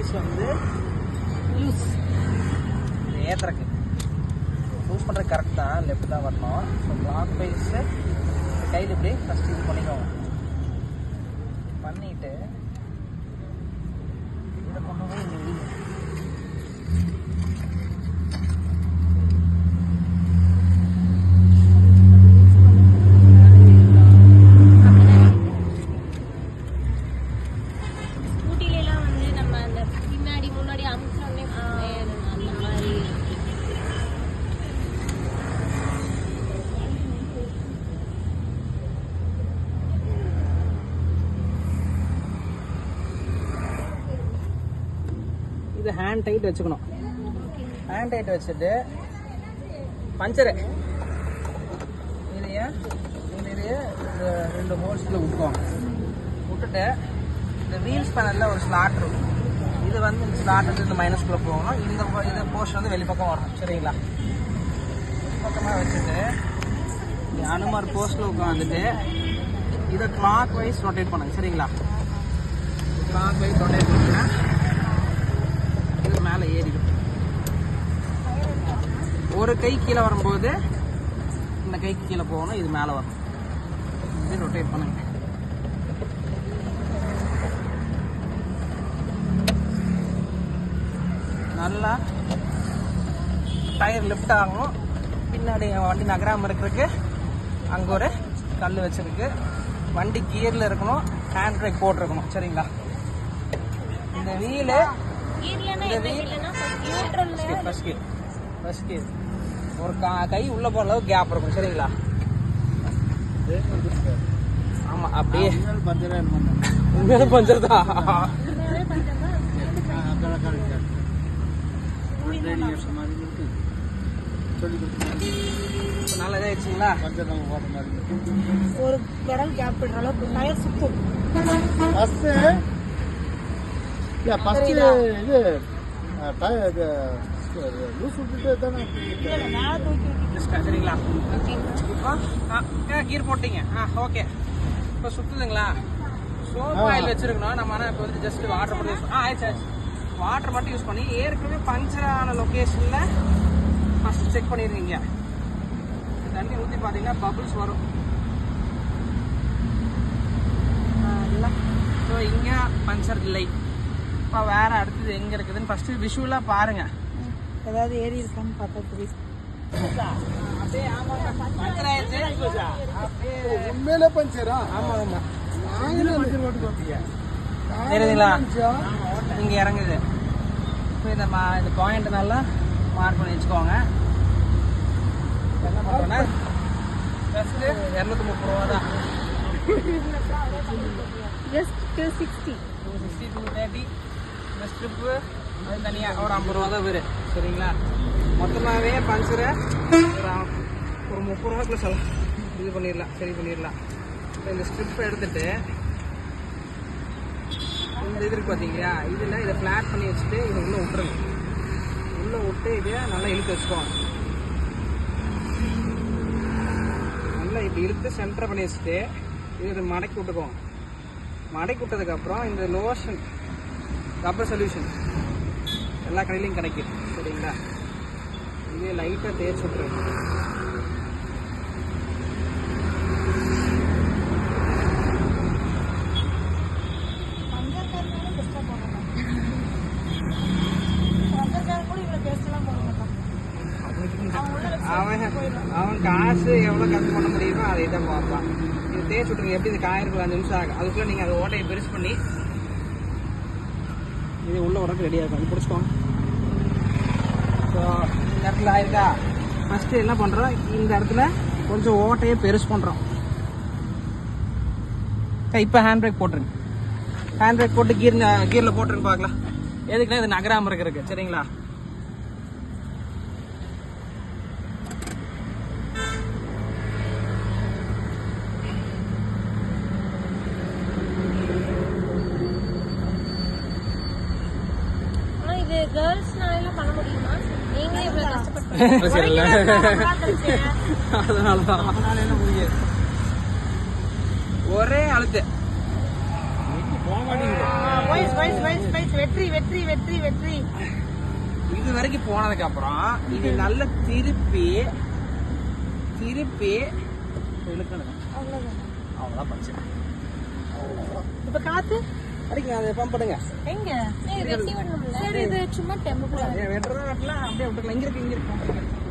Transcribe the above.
Wise வந்து loose ஏத்துறக்கு loose பண்ணுறது correct தான், லெஃப்ட் தான் வரணும். ஸோ கிளாக் வைஸ் கையில் இப்படி ஃபஸ்ட்டு இது பண்ணிக்கோங்க. பண்ணிட்டு இதை கொண்டு போய் இங்கே விடுங்க. இது ஹேண்ட் டைட் வச்சுக்கணும். ஹேண்ட் டைட் வச்சுட்டு பஞ்சரு இதையே இந்த 2 ஹோல்ஸில் விட்டுக்கோங்க. விட்டுட்டு இந்த வீல் ஸ்பேனரில் ஒரு ஸ்லாட் இருக்கும். இது வந்து இந்த ஸ்லாட் வந்து இந்த மைனஸ்குள்ளே போகணும். இந்த போர்ஷன் வந்து வெளிப்பக்கம் வரணும். சரிங்களா? பக்கமாக வச்சுட்டு அனுமார் போஸ்டில் உட்காந்துட்டு இதை கிளாக் வைஸ் ரொட்டேட் பண்ணுங்க. சரிங்களா? கிளாக் வைஸ் ரொட்டேட் பண்ணிங்கன்னா இது மேலே ஏறிடும். ஒரு கை கீழே வரும்போது இந்த கைக்கு கீழே போகணும், இது மேலே வரும். இது ரொட்டேட் பண்ணுங்க. நல்லா டயர் லிஃப்ட் ஆகணும். பின்னாடி வண்டி நகராமல் இருக்கிறதுக்கு அங்கே ஒரு கல் வச்சிருக்கு. வண்டி கியரில் இருக்கணும், ஹேண்ட் பிரேக் போட்டிருக்கணும். சரிங்களா? இந்த வீலு ஃபர்ஸ்ட் கியர் ஒரு கை உள்ள போற அளவுக்கு கேப் இருக்கும். சரிங்களா? ஆமா, அப்படியே உண்மையான பஞ்சர் தான். நல்லா இதாகிடுச்சுங்களா? ஒரு கடல் கேப் விடுற அளவுக்கு டயர் சுத்தும். சரிங்களா? இப்போ கீர் போட்டீங்க. ஓகே. இப்போ சுத்துதுங்களா? சோப் ஆயில் வச்சிருக்கணும் நம்ம. ஆனால் இப்போ வந்து ஜஸ்ட் வாட்டர் மட்டும் யூஸ் ஆயிடுச்சு. வாட்டர் மட்டும் யூஸ் பண்ணி ஏற்கனவே பஞ்சர் ஆன லொக்கேஷனில் ஃபஸ்ட்டு செக் பண்ணிடுவீங்க. தண்ணி ஊற்றி பார்த்தீங்கன்னா பபுள்ஸ் வரும். ஸோ இங்கே பஞ்சர் இல்லை. இப்போ வேற அடுத்தது எங்கே இருக்குதுன்னு ஃபஸ்ட்டு விஷுவலாக பாருங்கள். ஏதாவது ஏறி இருக்கான்னு பார்த்தா தெரியும். உண்மையிலே பஞ்சரா? ஆமாம் ஆமாம். தெரியுதுங்களா? இங்கே இறங்குது. இப்போ இந்த பாயிண்ட் நல்லா மார்க் பண்ணி வச்சுக்கோங்க. என்ன பண்ணுறோன்னா ஜஸ்ட்டு 230 ரூபா தான். ஜஸ்ட் 260 230 இந்த ஸ்ட்ரிப்பு அது தனியாக ஒரு 50 ரூபா தான் வரும். சரிங்களா? மொத்தமாகவே பஞ்சரை ஒரு 30 ரூபாய்க்குள்ள இது பண்ணிடலாம், சரி பண்ணிடலாம். இப்போ இந்த ஸ்ட்ரிப் எடுத்துட்டு இந்த இது இருக்கு பார்த்தீங்களா, இதில் இதை ஃப்ளாட் பண்ணி வச்சுட்டு இதை உள்ளே விட்டுருங்க. உள்ளே விட்டு இதை நல்லா இழுத்து வச்சுக்கோங்க. நல்லா இப்படி இழுத்து சென்டர் பண்ணி வச்சுட்டு இது மடக்கி விட்டுக்கோங்க. மடக்கி விட்டதுக்கப்புறம் இந்த லோஷன் ரப்பர் சொல்யூஷன் எல்லா கடையிலையும் கிடைக்கும். சரிங்களா? இதே லைட்டாக தேய்ச்சி விட்டுருங்க. அவன் காசு எவ்வளோ கம்மி பண்ண முடியுமோ அதை தான் பார்ப்பான். இது தேய்ச்சி விட்டுருங்க. எப்படி இது காயிருக்கு 5 நிமிஷம் ஆகும். அதுக்குள்ளே நீங்கள் அதை ஓட்டையை பெருசு பண்ணி இது உள்ள உடம்பு ரெடியாக இருக்கும். அது பிடிச்சிக்கோங்க. ஸோ இந்த இடத்துல ஆயிருக்கா? ஃபஸ்ட்டு என்ன பண்ணுறோம், இந்த இடத்துல கொஞ்சம் ஓட்டையை பெருசு பண்ணுறோம். இப்போ ஹேண்ட் பிரேக் போட்டுருங்க. ஹேண்ட் பிரேக் போட்டு கீரில் போட்டுருங்க பார்க்கலாம். எதுக்குன்னா இது நகராமல் இருக்கிறதுக்கு. சரிங்களா? ஒரே அழுத்து வெற்றி வெற்றி வெற்றி வெற்றி. இது வரைக்கும் போனதுக்கு அப்புறம் இது நல்லா திருப்பி இழுக்கணும். அவ்வளோதான் பச்சை. இப்ப காத்து அடிங்க அதை பம்ப் பண்ணுங்க. எங்க சரி இது சும்மா டெம்போ வெட்டுறதா வெட்டலாம், அப்படியே விட்டுக்கலாம். இங்க இருக்கு